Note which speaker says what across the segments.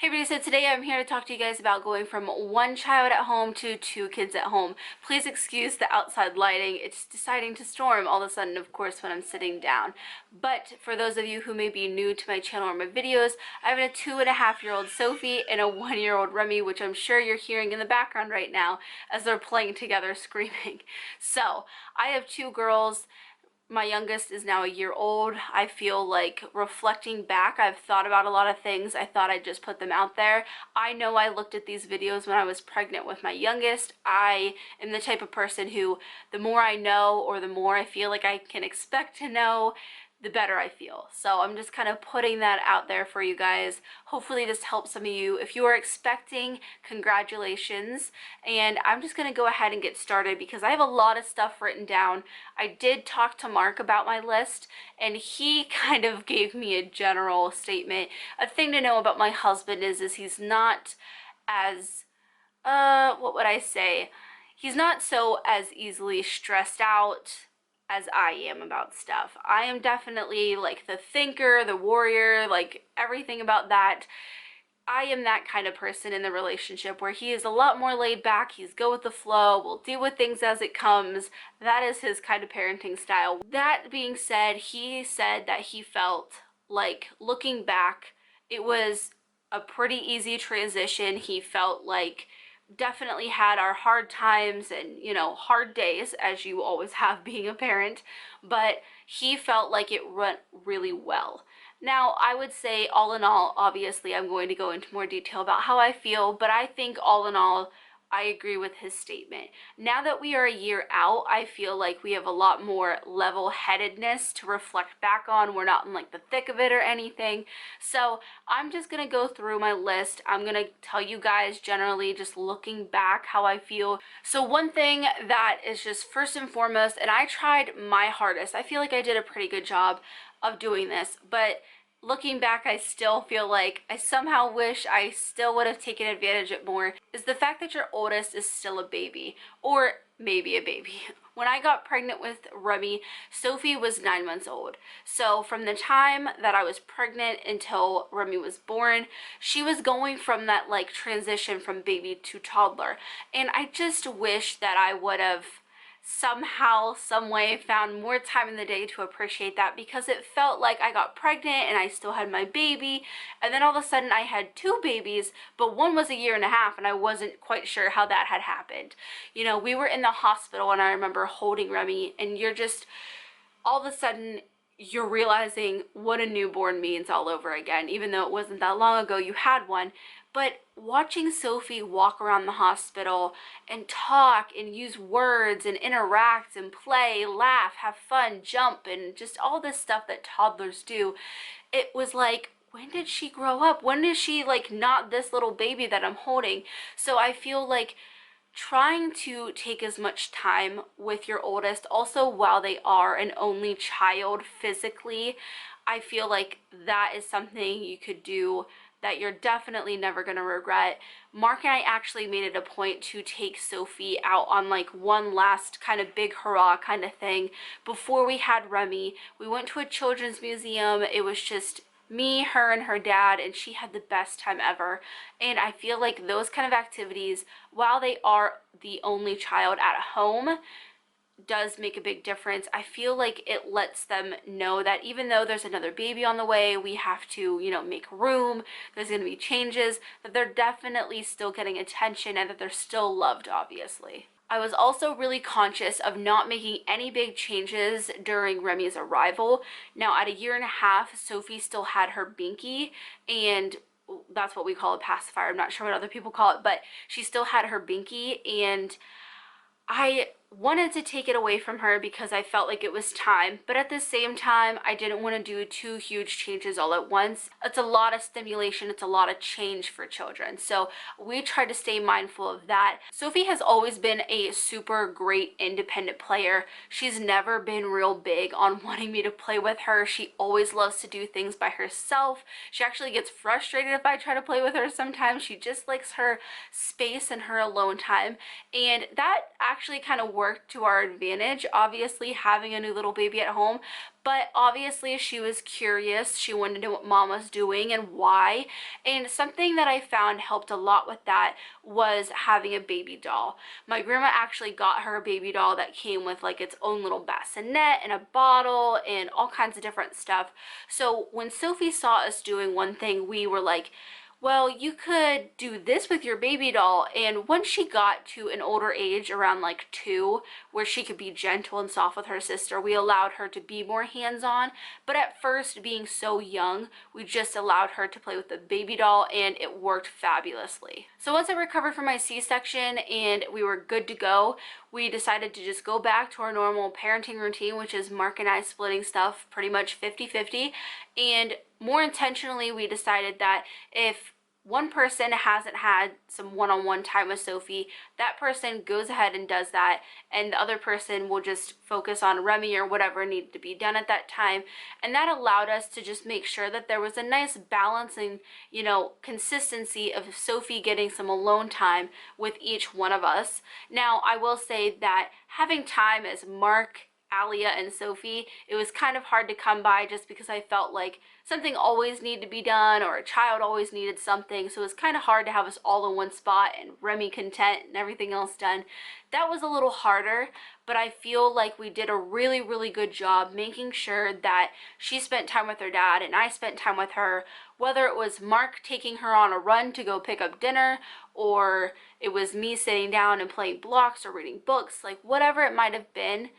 Speaker 1: Hey everybody, so today I'm here to talk to you guys about going from one child at home to two kids at home. Please excuse the outside lighting. It's deciding to storm all of a sudden, of course, when I'm sitting down. But for those of you who may be new to my channel or my videos, I have a 2.5-year-old Sophie and a 1-year-old Remy, which I'm sure you're hearing in the background right now as they're playing together screaming. So I have two girls. My youngest is now a year old. I feel like reflecting back, I've thought about a lot of things. I thought I'd just put them out there. I know I looked at these videos when I was pregnant with my youngest. I am the type of person who, the more I know or the more I feel like I can expect to know, the better I feel. So I'm just kind of putting that out there for you guys. Hopefully this helps some of you. If you are expecting, congratulations. And I'm just going to go ahead and get started because I have a lot of stuff written down. I did talk to Mark about my list and he kind of gave me a general statement. A thing to know about my husband is he's not as, what would I say? He's not so as easily stressed out as I am about stuff. I am definitely like the thinker, the warrior, like everything about that. I am that kind of person in the relationship where he is a lot more laid back. He's go with the flow. We'll deal with things as it comes. That is his kind of parenting style. That being said, he said that he felt like looking back, it was a pretty easy transition. He felt like definitely had our hard times and, you know, hard days, as you always have being a parent, but he felt like it went really well. Now, I would say all in all, obviously I'm going to go into more detail about how I feel, but I think all in all, I agree with his statement. Now that we are a year out, I feel like we have a lot more level-headedness to reflect back on. We're not in like the thick of it or anything. So I'm just gonna go through my list. I'm gonna tell you guys generally just looking back how I feel. So one thing that is just first and foremost, and I tried my hardest. I feel like I did a pretty good job of doing this, but looking back, I still feel like I somehow wish I still would have taken advantage of it more, is the fact that your oldest is still a baby, or maybe a baby. When I got pregnant with Remy, Sophie was 9 months old. So from the time that I was pregnant until Remy was born, she was going from that like transition from baby to toddler. And I just wish that I would have somehow, some way found more time in the day to appreciate that, because it felt like I got pregnant and I still had my baby, and then all of a sudden I had two babies, but one was a year and a half and I wasn't quite sure how that had happened. You know, we were in the hospital and I remember holding Remy, and you're just, all of a sudden you're realizing what a newborn means all over again, even though it wasn't that long ago you had one. But watching Sophie walk around the hospital and talk and use words and interact and play, laugh, have fun, jump, and just all this stuff that toddlers do, it was like, when did she grow up? When is she like not this little baby that I'm holding? So I feel like trying to take as much time with your oldest, also while they are an only child physically, I feel like that is something you could do that you're definitely never going to regret. Mark and I actually made it a point to take Sophie out on like one last kind of big hurrah kind of thing before we had Remy. We went to a children's museum. It was just me, her, and her dad, and she had the best time ever. And I feel like those kind of activities, while they are the only child at home, does make a big difference. I feel like it lets them know that even though there's another baby on the way, we have to, you know, make room, there's going to be changes, that they're definitely still getting attention and that they're still loved, obviously. I was also really conscious of not making any big changes during Remy's arrival. Now, at a year and a half, Sophie still had her binky, and that's what we call a pacifier. I'm not sure what other people call it, but she still had her binky, and I wanted to take it away from her because I felt like it was time, but at the same time, I didn't want to do two huge changes all at once. It's a lot of stimulation, it's a lot of change for children, so we try to stay mindful of that. Sophie has always been a super great independent player. She's never been real big on wanting me to play with her. She always loves to do things by herself. She actually gets frustrated if I try to play with her sometimes. She just likes her space and her alone time, and that actually kind of worked to our advantage, obviously having a new little baby at home, but obviously she was curious. She wanted to know what mom was doing and why. And something that I found helped a lot with that was having a baby doll. My grandma actually got her a baby doll that came with like its own little bassinet and a bottle and all kinds of different stuff. So when Sophie saw us doing one thing, we were like, well, you could do this with your baby doll. And once she got to an older age, around like 2, where she could be gentle and soft with her sister, we allowed her to be more hands-on. But at first, being so young, we just allowed her to play with the baby doll, and it worked fabulously. So once I recovered from my C-section and we were good to go, we decided to just go back to our normal parenting routine, which is Mark and I splitting stuff pretty much 50-50. And more intentionally, we decided that if one person hasn't had some one-on-one time with Sophie, that person goes ahead and does that, and the other person will just focus on Remy or whatever needed to be done at that time. And that allowed us to just make sure that there was a nice balance and, you know, consistency of Sophie getting some alone time with each one of us. Now, I will say that having time as Mark, Alia, and Sophie, it was kind of hard to come by just because I felt like something always needed to be done or a child always needed something, so it was kind of hard to have us all in one spot and Remy content and everything else done. That was a little harder, but I feel like we did a really, really good job making sure that she spent time with her dad and I spent time with her, whether it was Mark taking her on a run to go pick up dinner, or it was me sitting down and playing blocks or reading books, like whatever it might have been.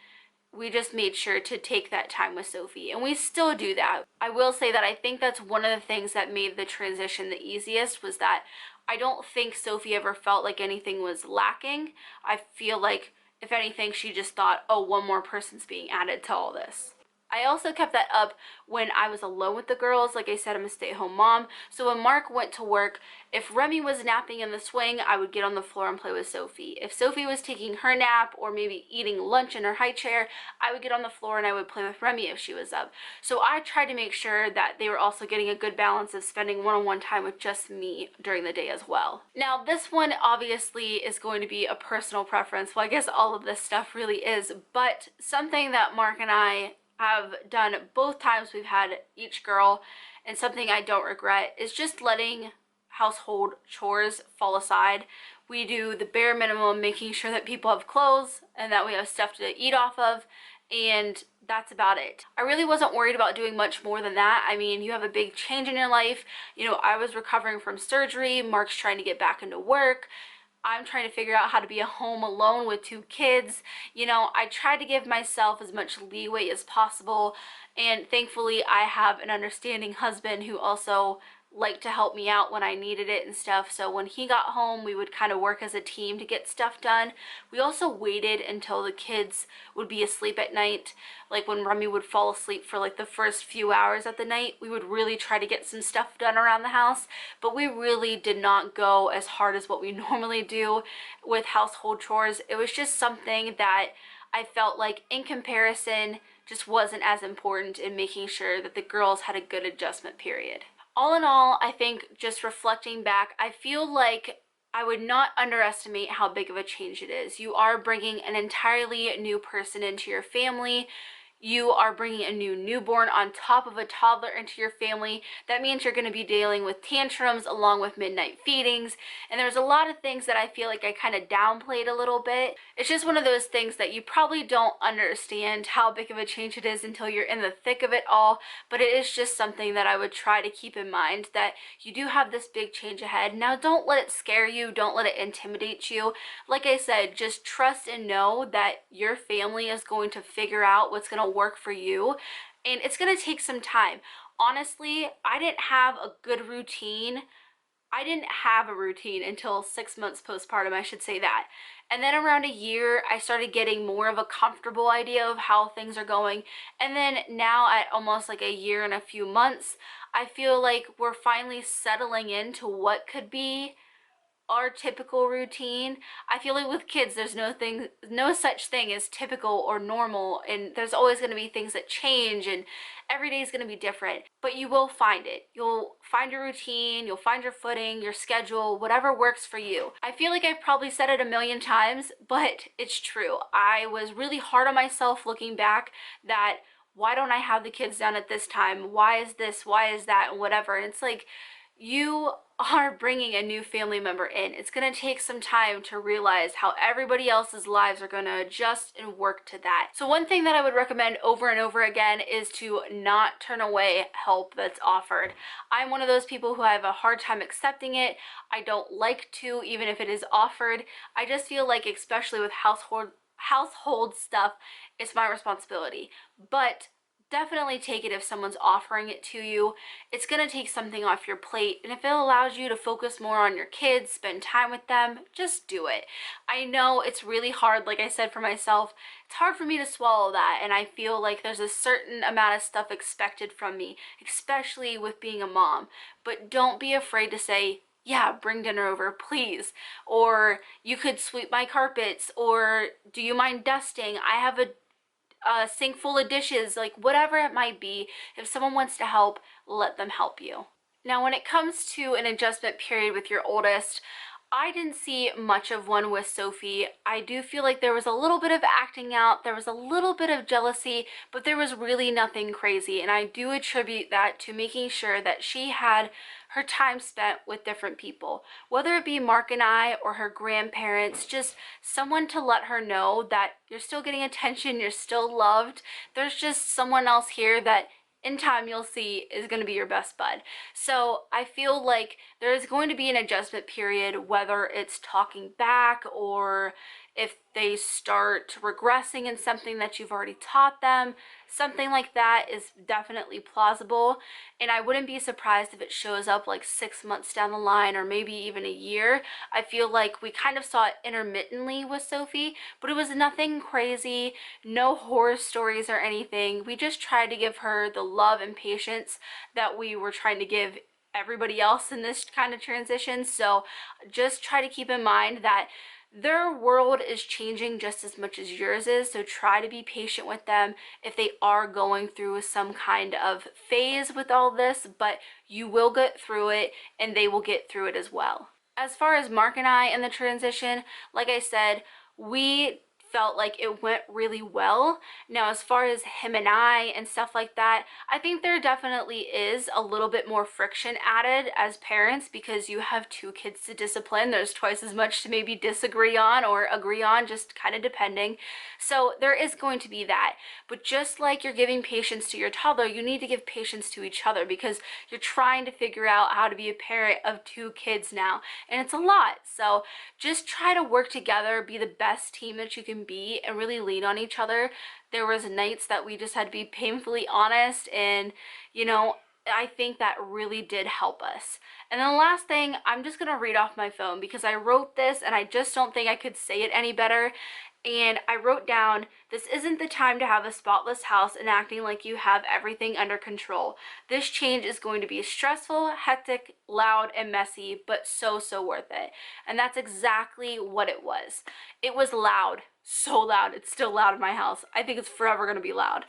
Speaker 1: We just made sure to take that time with Sophie, and we still do that. I will say that I think that's one of the things that made the transition the easiest, was that I don't think Sophie ever felt like anything was lacking. I feel like, if anything, she just thought, oh, one more person's being added to all this. I also kept that up when I was alone with the girls. Like I said, I'm a stay-at-home mom. So when Mark went to work, if Remy was napping in the swing, I would get on the floor and play with Sophie. If Sophie was taking her nap or maybe eating lunch in her high chair, I would get on the floor and I would play with Remy if she was up. So I tried to make sure that they were also getting a good balance of spending one-on-one time with just me during the day as well. Now, this one obviously is going to be a personal preference. Well, I guess all of this stuff really is, but something that Mark and I have done both times we've had each girl, and something I don't regret, is just letting household chores fall aside. We do the bare minimum, making sure that people have clothes and that we have stuff to eat off of, and that's about it. I really wasn't worried about doing much more than that. I mean, you have a big change in your life. You know, I was recovering from surgery, Mark's trying to get back into work, I'm trying to figure out how to be at home alone with 2 kids. You know, I try to give myself as much leeway as possible, and thankfully I have an understanding husband who also liked to help me out when I needed it and stuff. So when he got home, we would kind of work as a team to get stuff done. We also waited until the kids would be asleep at night. Like when Remy would fall asleep for like the first few hours of the night, we would really try to get some stuff done around the house. But we really did not go as hard as what we normally do with household chores. It was just something that I felt like in comparison just wasn't as important in making sure that the girls had a good adjustment period. All in all, I think just reflecting back, I feel like I would not underestimate how big of a change it is. You are bringing an entirely new person into your family. You are bringing a new newborn on top of a toddler into your family. That means you're going to be dealing with tantrums along with midnight feedings. And there's a lot of things that I feel like I kind of downplayed a little bit. It's just one of those things that you probably don't understand how big of a change it is until you're in the thick of it all. But it is just something that I would try to keep in mind, that you do have this big change ahead. Now, don't let it scare you. Don't let it intimidate you. Like I said, just trust and know that your family is going to figure out what's going to work for you, and it's going to take some time. Honestly, I didn't have a good routine. I didn't have a routine until 6 months postpartum, I should say that. And then around a year, I started getting more of a comfortable idea of how things are going. And then now at almost like a year and a few months, I feel like we're finally settling into what could be our typical routine. I feel like with kids there's no such thing as typical or normal, and there's always going to be things that change, and every day is going to be different, but you will find it. You'll find your routine, you'll find your footing, your schedule, whatever works for you. I feel like I've probably said it a million times, but it's true. I was really hard on myself looking back that why don't I have the kids down at this time? Why is this? Why is that? And whatever. And it's like, you are bringing a new family member in. It's going to take some time to realize how everybody else's lives are going to adjust and work to that. So one thing that I would recommend over and over again is to not turn away help that's offered. I'm one of those people who have a hard time accepting it. I don't like to, even if it is offered. I just feel like, especially with household stuff, it's my responsibility. But definitely take it if someone's offering it to you. It's going to take something off your plate, and if it allows you to focus more on your kids, spend time with them, just do it. I know it's really hard, like I said, for myself. It's hard for me to swallow that, and I feel like there's a certain amount of stuff expected from me, especially with being a mom. But don't be afraid to say, yeah, bring dinner over, please. Or you could sweep my carpets, or do you mind dusting? I have a sink full of dishes, like whatever it might be. If someone wants to help, let them help you. Now, when it comes to an adjustment period with your oldest, I didn't see much of one with Sophie. I do feel like there was a little bit of acting out, there was a little bit of jealousy, but there was really nothing crazy. And I do attribute that to making sure that she had her time spent with different people, whether it be Mark and I or her grandparents, just someone to let her know that you're still getting attention, you're still loved. There's just someone else here that in time you'll see is going to be your best bud. So I feel like there is going to be an adjustment period, whether it's talking back or if they start regressing in something that you've already taught them. Something like that is definitely plausible, and I wouldn't be surprised if it shows up like 6 months down the line, or maybe even a year. I feel like we kind of saw it intermittently with Sophie, but it was nothing crazy, no horror stories or anything. We just tried to give her the love and patience that we were trying to give everybody else in this kind of transition. So just try to keep in mind that their world is changing just as much as yours is, so try to be patient with them if they are going through some kind of phase with all this, but you will get through it and they will get through it as well. As far as Mark and I and the transition, like I said, we felt like it went really well. Now, as far as him and I and stuff like that, I think there definitely is a little bit more friction added as parents, because you have two kids to discipline. There's twice as much to maybe disagree on or agree on, just kind of depending. So there is going to be that. But just like you're giving patience to your toddler, you need to give patience to each other, because you're trying to figure out how to be a parent of two kids now, and it's a lot. So just try to work together, be the best team that you can be, and really lean on each other. There was nights that we just had to be painfully honest, and I think that really did help us. And then the last thing, I'm just gonna read off my phone because I wrote this and I just don't think I could say it any better. And I wrote down, this isn't the time to have a spotless house and acting like you have everything under control. This change is going to be stressful, hectic, loud, and messy, but so worth it. And that's exactly what it was. It was loud, so loud. It's still loud in my house. I think it's forever going to be loud.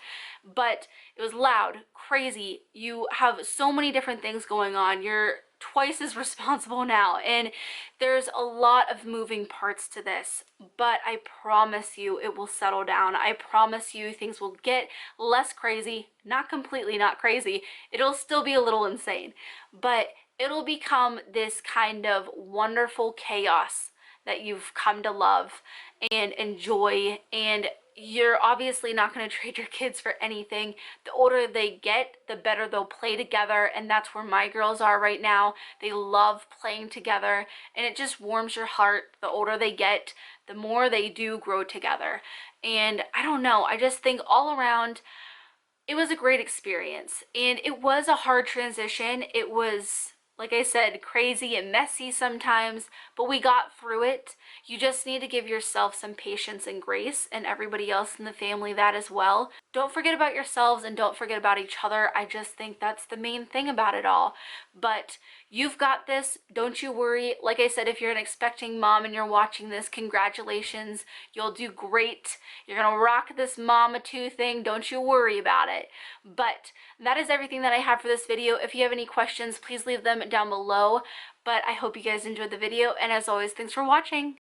Speaker 1: But it was loud, crazy. You have so many different things going on. You're twice as responsible now, and there's a lot of moving parts to this, but I promise you it will settle down. I promise you things will get less crazy, not completely not crazy. It'll still be a little insane, but it'll become this kind of wonderful chaos that you've come to love and enjoy. And you're obviously not going to trade your kids for anything. The older they get, the better they'll play together, and that's where my girls are right now. They love playing together, and it just warms your heart. The older they get, the more they do grow together. And I don't know, I just think all around it was a great experience, and it was a hard transition. It was, like I said, crazy and messy sometimes, but we got through it. You just need to give yourself some patience and grace, and everybody else in the family that as well. Don't forget about yourselves and don't forget about each other. I just think that's the main thing about it all. But you've got this. Don't you worry. Like I said, if you're an expecting mom and you're watching this, congratulations. You'll do great. You're gonna rock this Momma 2 thing. Don't you worry about it. But that is everything that I have for this video. If you have any questions, please leave them down below. But I hope you guys enjoyed the video, and as always, thanks for watching.